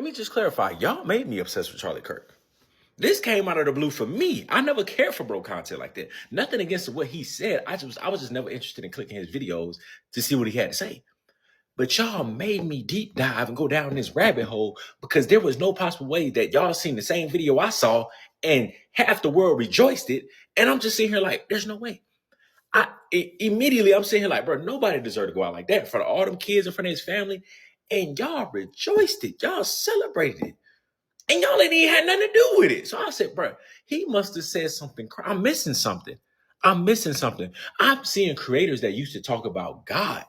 let me just clarify. Y'all made me obsessed with Charlie Kirk. This came out of the blue for me. I never cared for bro content like that. Nothing against what he said. I was just never interested in clicking his videos to see what he had to say. But y'all made me deep dive and go down this rabbit hole because there was no possible way that y'all seen the same video I saw and half the world rejoiced it. And I'm just sitting here like, there's no way. Immediately I'm sitting here like, bro, nobody deserved to go out like that in front of all them kids, in front of his family. And y'all rejoiced it. Y'all celebrated it. And y'all ain't even had nothing to do with it. So I said, bro, he must have said something. I'm missing something. I'm seeing creators that used to talk about God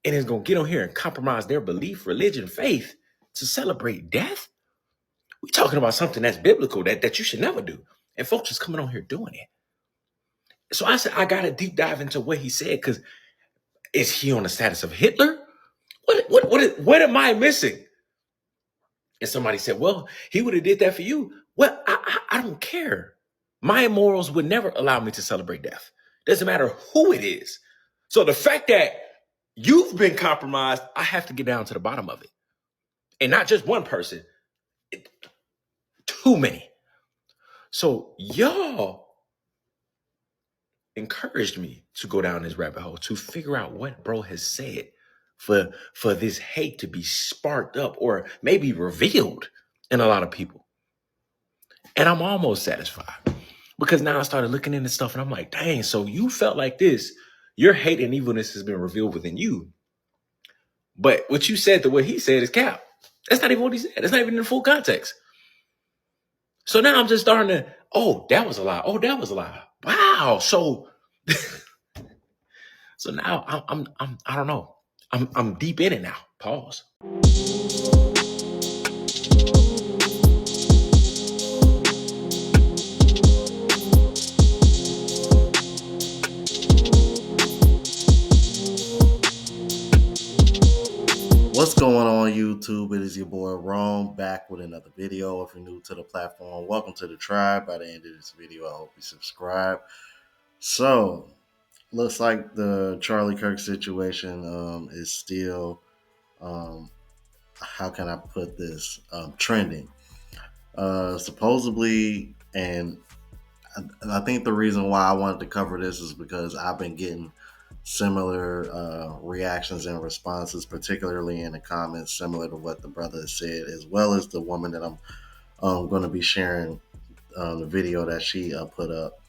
and is going to get on here and compromise their belief, religion, faith to celebrate death. We're talking about something that's biblical that you should never do. And folks is coming on here doing it. So I said, I got to deep dive into what he said, because is he on the status of Hitler? What am I missing? And somebody said, well, he would have did that for you. Well, I don't care. My morals would never allow me to celebrate death. Doesn't matter who it is. So the fact that you've been compromised, I have to get down to the bottom of it. And not just one person, too many. So y'all encouraged me to go down this rabbit hole to figure out what bro has said for this hate to be sparked up or maybe revealed in a lot of people. And I'm almost satisfied, because now I started looking into stuff and I'm like, dang, so you felt like this. Your hate and evilness has been revealed within you. But what you said to what he said is cap. That's not even what he said. That's not even in the full context. So now I'm just starting to, oh, that was a lie. Oh, that was a lie. Wow. So, so now I don't know. I'm deep in it now. Pause. What's going on, YouTube? It is your boy Rome, back with another video. If you're new to the platform, welcome to the tribe. By the end of this video, I hope you subscribe. So, looks like the Charlie Kirk situation is still, how can I put this, trending. Supposedly, and I think the reason why I wanted to cover this is because I've been getting similar reactions and responses, particularly in the comments, similar to what the brother has said, as well as the woman that I'm going to be sharing the video that she put up.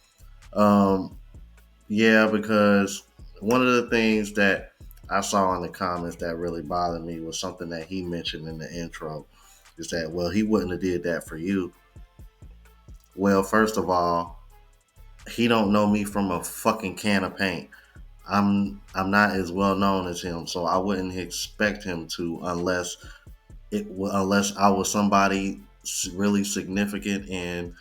Yeah, because one of the things that I saw in the comments that really bothered me was something that he mentioned in the intro, is that, well, he wouldn't have did that for you. Well, first of all, he don't know me from a fucking can of paint. I'm not as well known as him, so I wouldn't expect him to, unless I was somebody really significant and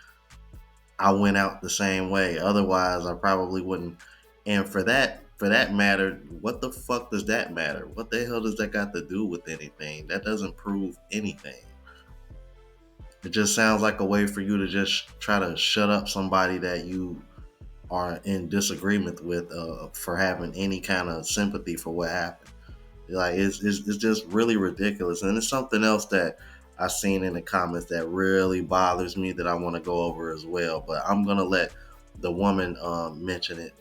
I went out the same way. Otherwise, I probably wouldn't. And for that matter, what the fuck does that matter? What the hell does that got to do with anything? That doesn't prove anything. It just sounds like a way for you to just try to shut up somebody that you are in disagreement with, for having any kind of sympathy for what happened. Like, it's just really ridiculous. And it's something else that I've seen in the comments that really bothers me that I want to go over as well. But I'm going to let the woman mention it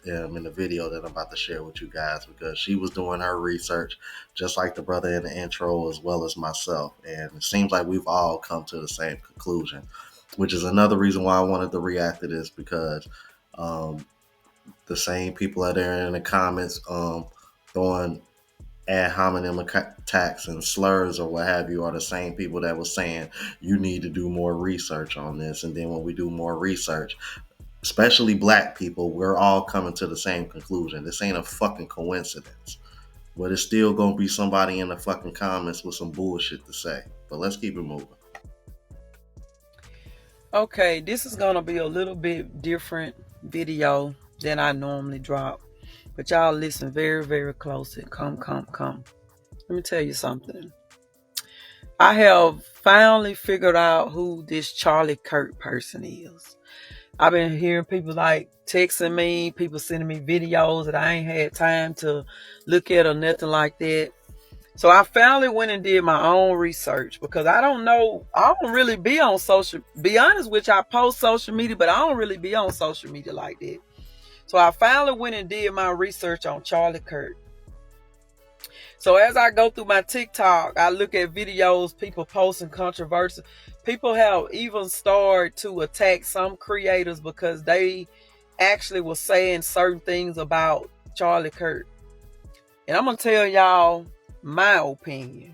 in the video that I'm about to share with you guys, because she was doing her research just like the brother in the intro, as well as myself. And it seems like we've all come to the same conclusion, which is another reason why I wanted to react to this, because the same people are there in the comments throwing ad hominem attacks and slurs or what have you, are the same people that was saying you need to do more research on this. And then when we do more research, especially black people, we're all coming to the same conclusion. This ain't a fucking coincidence. But it's still gonna be somebody in the fucking comments with some bullshit to say. But let's keep it moving. Okay, this is gonna be a little bit different video than I normally drop, but y'all listen very, very closely. Come. Let me tell you something. I have finally figured out who this Charlie Kirk person is. I've been hearing people like texting me, people sending me videos that I ain't had time to look at or nothing like that. So I finally went and did my own research because I don't really be on be honest with you, I post social media, but I don't really be on social media like that. So I finally went and did my research on Charlie Kirk. So as I go through my TikTok, I look at videos, people posting controversy. People have even started to attack some creators because they actually were saying certain things about Charlie Kirk. And I'm going to tell y'all my opinion.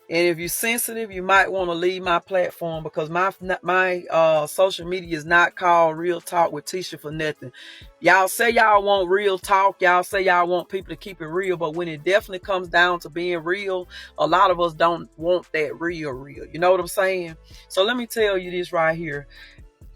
And if you're sensitive, you might want to leave my platform because my social media is not called Real Talk with Tisha for nothing. Y'all say y'all want real talk. Y'all say y'all want people to keep it real. But when it definitely comes down to being real, a lot of us don't want that real. You know what I'm saying? So let me tell you this right here.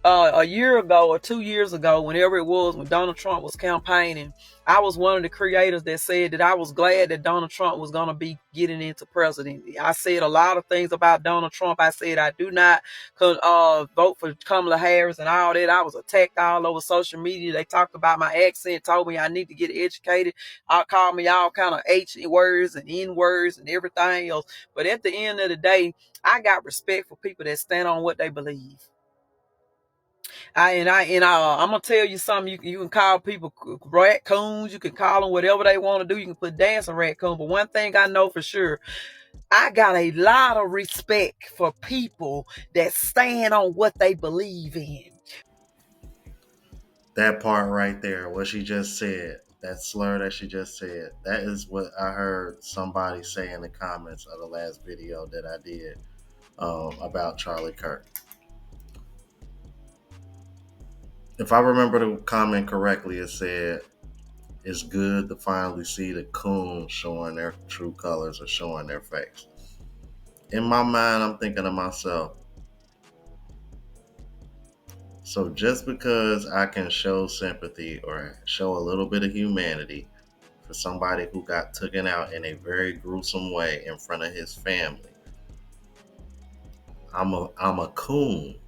A year ago or 2 years ago, whenever it was, when Donald Trump was campaigning, I was one of the creators that said that I was glad that Donald Trump was going to be getting into presidency. I said a lot of things about Donald Trump. I said I do not vote for Kamala Harris and all that. I was attacked all over social media. They talked about my accent, told me I need to get educated. Called me all kind of H words and N words and everything else. But at the end of the day, I got respect for people that stand on what they believe. I'm gonna tell you something. You can call people raccoons. You can call them whatever they want to do. You can put dancing raccoon. But one thing I know for sure, I got a lot of respect for people that stand on what they believe in. That part right there, what she just said, that slur that she just said, that is what I heard somebody say in the comments of the last video that I did about Charlie Kirk. If I remember the comment correctly, it said, "It's good to finally see the coons showing their true colors or showing their face." In my mind, I'm thinking to myself, so just because I can show sympathy or show a little bit of humanity for somebody who got taken out in a very gruesome way in front of his family, I'm a coon.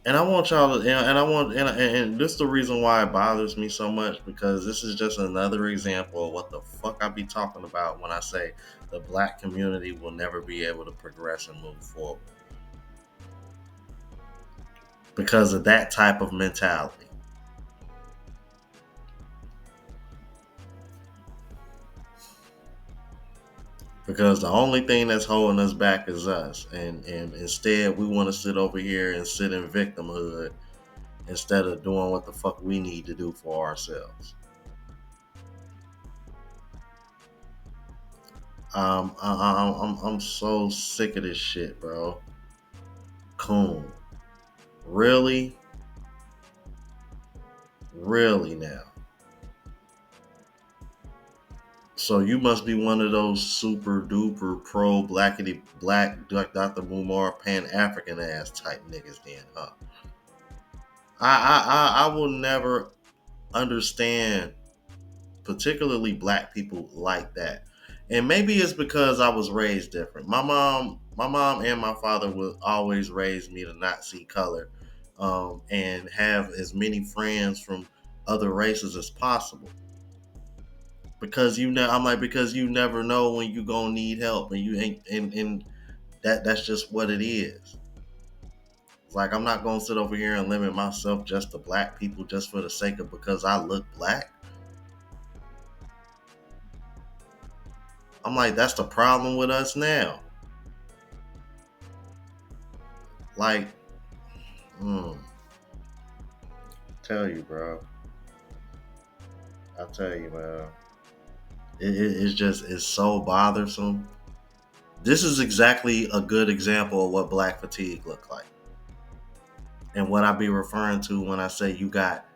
And I want y'all to, and I want, and this is the reason why it bothers me so much, because this is just another example of what the fuck I be talking about when I say the black community will never be able to progress and move forward because of that type of mentality. Because the only thing that's holding us back is us, and instead we want to sit over here and sit in victimhood instead of doing what the fuck we need to do for ourselves. I'm so sick of this shit, bro. Coon. Really? Really now? So you must be one of those super duper pro blackity black Dr. Mumar Pan African ass type niggas then, huh? I will never understand particularly black people like that. And maybe it's because I was raised different. My mom and my father would always raise me to not see color, and have as many friends from other races as possible. Because I'm like, because you never know when you gonna need help, and you ain't, and that's just what it is. It's like, I'm not gonna sit over here and limit myself just to black people just for the sake of because I look black. I'm like, that's the problem with us now. Like, tell you, bro. I tell you, man. It's so bothersome. This is exactly a good example of what black fatigue look like, and what I be referring to when I say you got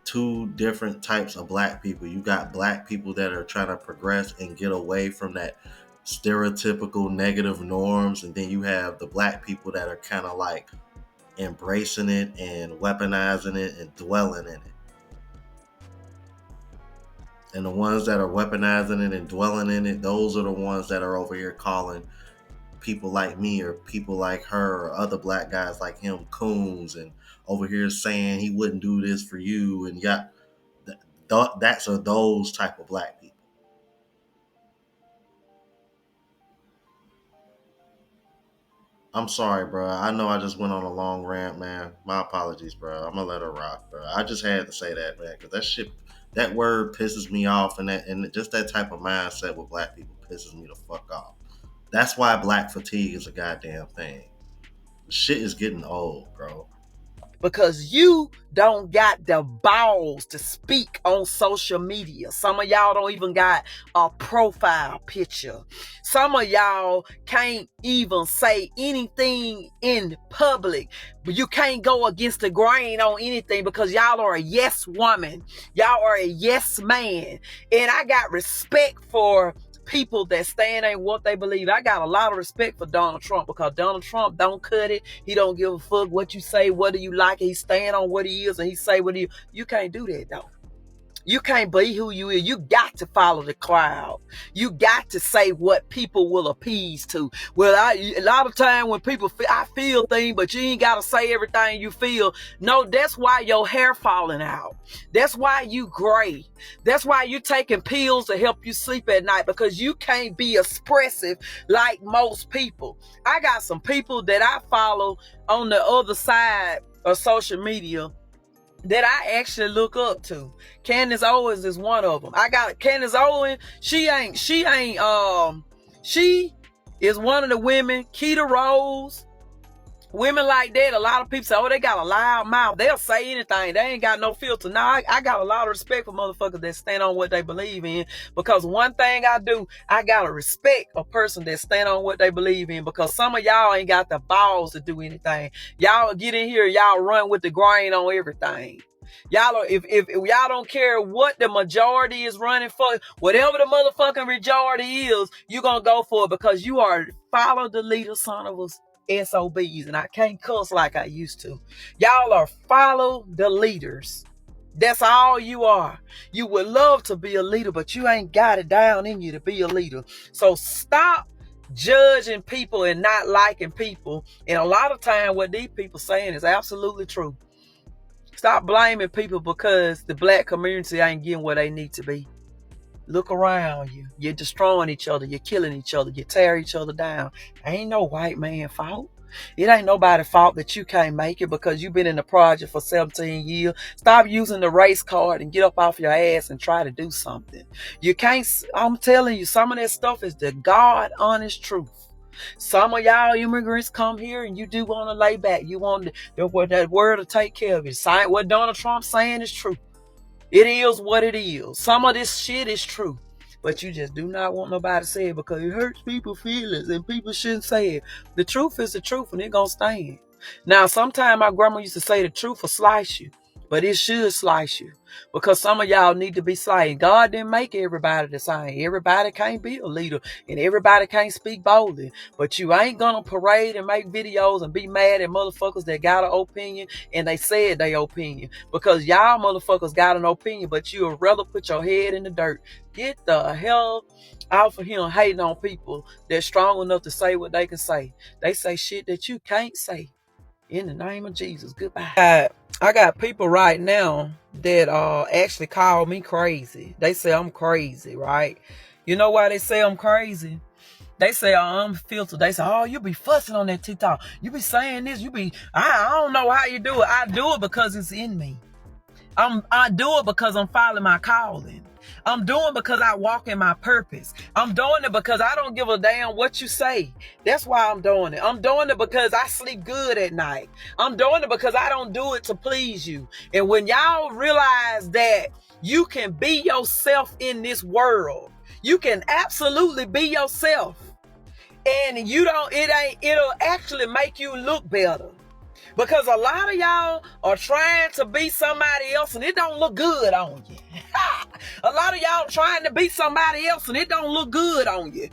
two different types of black people. You got black people that are trying to progress and get away from that stereotypical negative norms, and then you have the black people that are kind of like embracing it and weaponizing it and dwelling in it. And the ones that are weaponizing it and dwelling in it, those are the ones that are over here calling people like me or people like her or other black guys like him coons, and over here saying he wouldn't do this for you, and that's those type of black people. I'm sorry, bro. I know I just went on a long rant, man. My apologies, bro. I'm gonna let her rock, bro. I just had to say that, man, because that shit, that word pisses me off, and just that type of mindset with black people pisses me the fuck off. That's why black fatigue is a goddamn thing. Shit is getting old, bro. Because you don't got the balls to speak on social media. Some of y'all don't even got a profile picture. Some of y'all can't even say anything in public. But you can't go against the grain on anything because y'all are a yes woman. Y'all are a yes man. And I got respect for people that stand in what they believe. I got a lot of respect for Donald Trump because Donald Trump don't cut it. He don't give a fuck what you say, whether you like it. He stand on what he is and he say what he. You can't do that though. You can't be who you is. You got to follow the crowd. You got to say what people will appease to. Well, a lot of time when people I feel things, but you ain't got to say everything you feel. No, that's why your hair falling out. That's why you gray. That's why you taking pills to help you sleep at night because you can't be expressive like most people. I got some people that I follow on the other side of social media that I actually look up to. Candace Owens is one of them. I got Candace Owens. She is one of the women. Keita Rose, women like that. A lot of people say, oh, they got a loud mouth. They'll say anything. They ain't got no filter. Now, I got a lot of respect for motherfuckers that stand on what they believe in. Because one thing I do, I gotta respect a person that stand on what they believe in. Because some of y'all ain't got the balls to do anything. Y'all get in here, y'all run with the grain on everything. Y'all are, if y'all don't care what the majority is running for, whatever the motherfucking majority is, you gonna go for it because you are follow the leader, son of us. SOBs, and I can't cuss like I used to. Y'all are follow the leaders. That's all you are. You would love to be a leader, but you ain't got it down in you to be a leader. So stop judging people and not liking people. And a lot of time what these people saying is absolutely true. Stop blaming people because the black community ain't getting where they need to be. Look around you. You're destroying each other. You're killing each other. You tear each other down. Ain't no white man fault. It ain't nobody's fault that you can't make it because you've been in the project for 17 years. Stop using the race card and get up off your ass and try to do something. You can't, I'm telling you, some of that stuff is the God honest truth. Some of y'all immigrants come here and you do want to lay back. You want that word to take care of you. What Donald Trump's saying is true. It is what it is. Some of this shit is true. But you just do not want nobody to say it because it hurts people's feelings and people shouldn't say it. The truth is the truth and it gonna stand. Now, sometimes my grandma used to say the truth will slice you. But it should slice you. Because some of y'all need to be sliced. God didn't make everybody the same. Everybody can't be a leader. And everybody can't speak boldly. But you ain't gonna parade and make videos and be mad at motherfuckers that got an opinion and they said their opinion. Because y'all motherfuckers got an opinion, but you would rather put your head in the dirt. Get the hell out of here hating on people that's strong enough to say what they can say. They say shit that you can't say. In the name of Jesus, goodbye. I got people right now that actually call me crazy. They say I'm crazy, right? You know why they say I'm crazy? They say I'm filtered. They say, oh, you be fussing on that TikTok. You be saying this. I don't know how you do it. I do it because it's in me. I do it because I'm following my calling. I'm doing it because I walk in my purpose. I'm doing it because I don't give a damn what you say. That's why I'm doing it. I'm doing it because I sleep good at night. I'm doing it because I don't do it to please you. And when y'all realize that you can be yourself in this world, you can absolutely be yourself. And it'll actually make you look better. Because a lot of y'all are trying to be somebody else and it don't look good on you. A lot of y'all trying to be somebody else and it don't look good on you.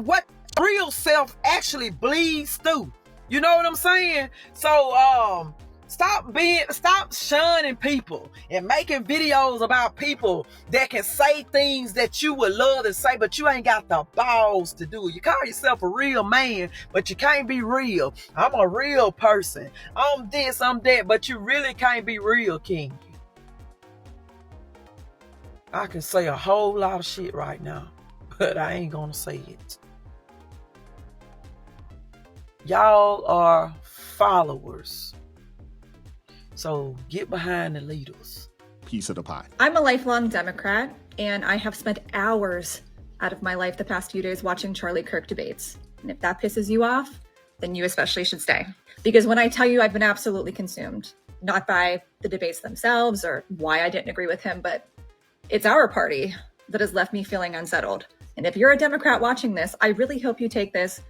What real self actually bleeds through. You know what I'm saying? So stop shunning people and making videos about people that can say things that you would love to say, but you ain't got the balls to do it. You call yourself a real man, but you can't be real. I'm a real person. I'm this, I'm that, but you really can't be real, King. I can say a whole lot of shit right now, but I ain't gonna say it. Y'all are followers. So get behind the leaders. Piece of the pie. I'm a lifelong Democrat, and I have spent hours out of my life the past few days watching Charlie Kirk debates. And if that pisses you off, then you especially should stay. Because when I tell you I've been absolutely consumed, not by the debates themselves or why I didn't agree with him, but it's our party that has left me feeling unsettled. And if you're a Democrat watching this, I really hope you take this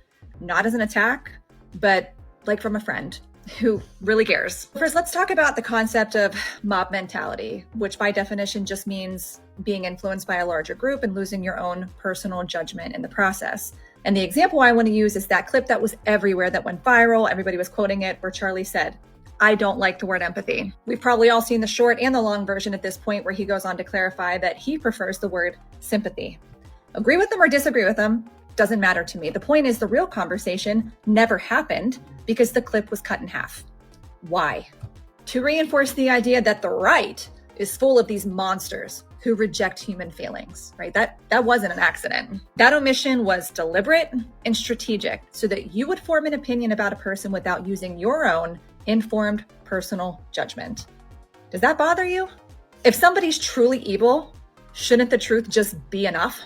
not as an attack, but like from a friend who really cares. First, let's talk about the concept of mob mentality, which by definition just means being influenced by a larger group and losing your own personal judgment in the process. And the example I want to use is that clip that was everywhere, that went viral, everybody was quoting it, where Charlie said, "I don't like the word empathy." We've probably all seen the short and the long version at this point, where he goes on to clarify that he prefers the word sympathy. Agree with him or disagree with him, doesn't matter to me. The point is, the real conversation never happened because the clip was cut in half. Why? To reinforce the idea that the right is full of these monsters who reject human feelings, right? That wasn't an accident. That omission was deliberate and strategic so that you would form an opinion about a person without using your own informed personal judgment. Does that bother you? If somebody's truly evil, shouldn't the truth just be enough?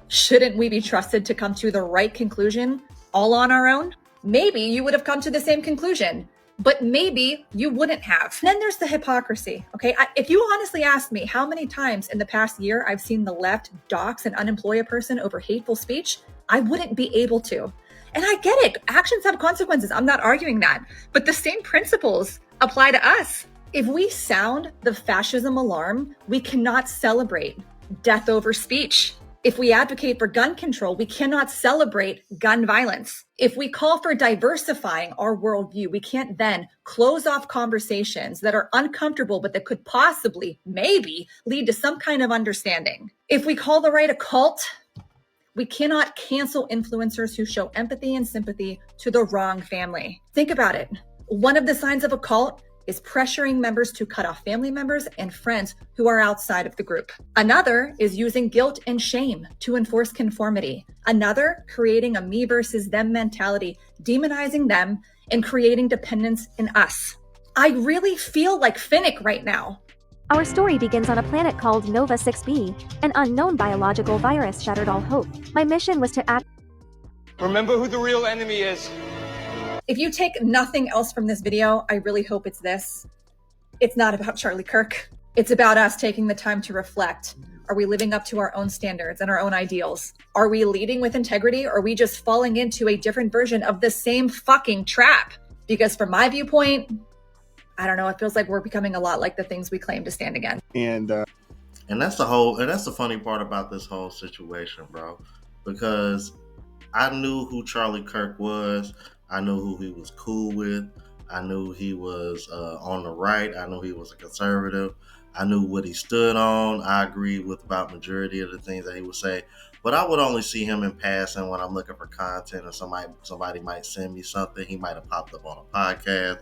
Shouldn't we be trusted to come to the right conclusion all on our own? Maybe you would have come to the same conclusion, but maybe you wouldn't have. Then there's the hypocrisy, okay? If you honestly asked me how many times in the past year I've seen the left dox and unemploy a person over hateful speech, I wouldn't be able to. And I get it. Actions have consequences. I'm not arguing that. But the same principles apply to us. If we sound the fascism alarm, we cannot celebrate death over speech. If we advocate for gun control, we cannot celebrate gun violence. If we call for diversifying our worldview, we can't then close off conversations that are uncomfortable, but that could possibly, maybe, lead to some kind of understanding. If we call the right a cult, we cannot cancel influencers who show empathy and sympathy to the wrong family. Think about it. One of the signs of a cult is pressuring members to cut off family members and friends who are outside of the group. Another is using guilt and shame to enforce conformity. Another, creating a me versus them mentality, demonizing them and creating dependence in us. I really feel like Finnick right now. Our story begins on a planet called Nova 6b. An unknown biological virus shattered all hope. My mission was to Remember who the real enemy is. If you take nothing else from this video, I really hope it's this. It's not about Charlie Kirk. It's about us taking the time to reflect. Are we living up to our own standards and our own ideals? Are we leading with integrity, or are we just falling into a different version of the same fucking trap? Because from my viewpoint, I don't know, it feels like we're becoming a lot like the things we claim to stand against. And that's the funny part about this whole situation, bro. Because I knew who Charlie Kirk was. I knew who he was cool with. I knew he was on the right. I knew he was a conservative. I knew what he stood on. I agreed with about majority of the things that he would say. But I would only see him in passing when I'm looking for content, or somebody might send me something. He might have popped up on a podcast.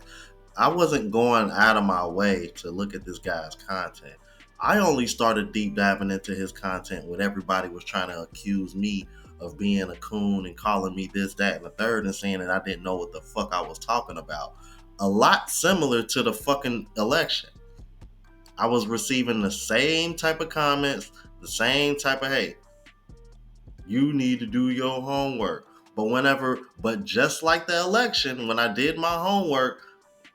I wasn't going out of my way to look at this guy's content. I only started deep diving into his content when everybody was trying to accuse me of being a coon and calling me this, that, and the third, and saying that I didn't know what the fuck I was talking about. A lot similar to the fucking election. I was receiving the same type of comments, the same type of hate. You need to do your homework. But just like the election, when I did my homework,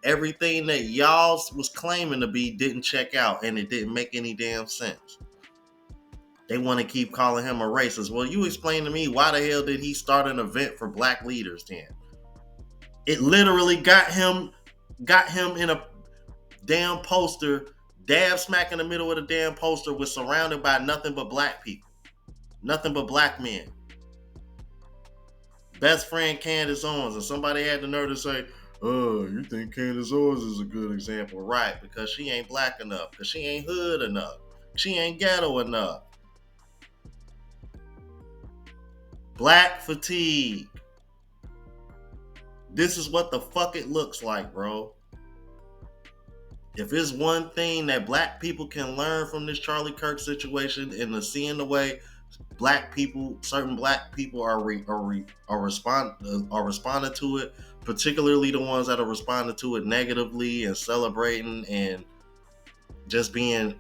everything that y'all was claiming to be didn't check out, and it didn't make any damn sense. They want to keep calling him a racist. Well, you explain to me, why the hell did he start an event for black leaders then? It literally got him in a damn poster, dab smack in the middle of the damn poster, was surrounded by nothing but black people. Nothing but black men. Best friend Candace Owens, and somebody had the nerve to say, "Oh, you think Candace Owens is a good example?" Right, because she ain't black enough, because she ain't hood enough, she ain't ghetto enough. Black fatigue. This is what the fuck it looks like, bro. If it's one thing that black people can learn from this Charlie Kirk situation, and to seeing the way certain black people are responding to it, particularly the ones that are responding to it negatively and celebrating and just being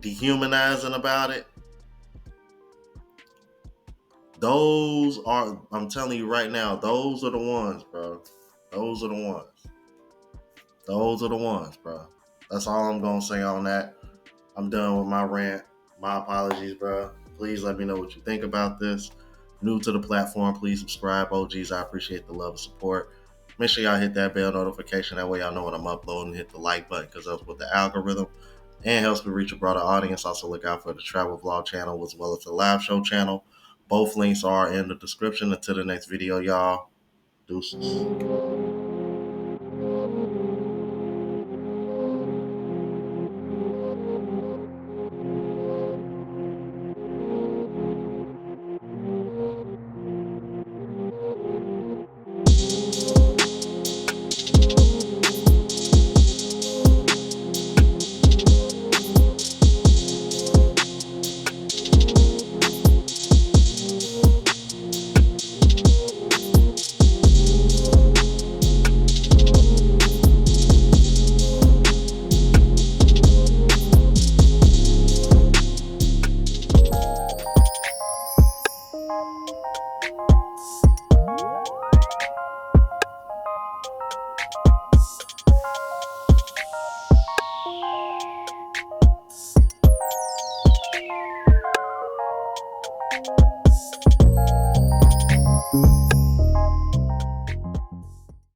dehumanizing about it. I'm telling you right now, those are the ones, bro. Those are the ones, bro. That's all I'm gonna say on that. I'm done with my rant. My apologies, bro. Please let me know what you think about this. New to the platform, please subscribe. OGs, I appreciate the love and support. Make sure y'all hit that bell notification. That way y'all know when I'm uploading. Hit the like button because that's with the algorithm and helps me reach a broader audience. Also look out for the travel vlog channel as well as the live show channel. Both links are in the description. Until the next video, y'all. Deuces.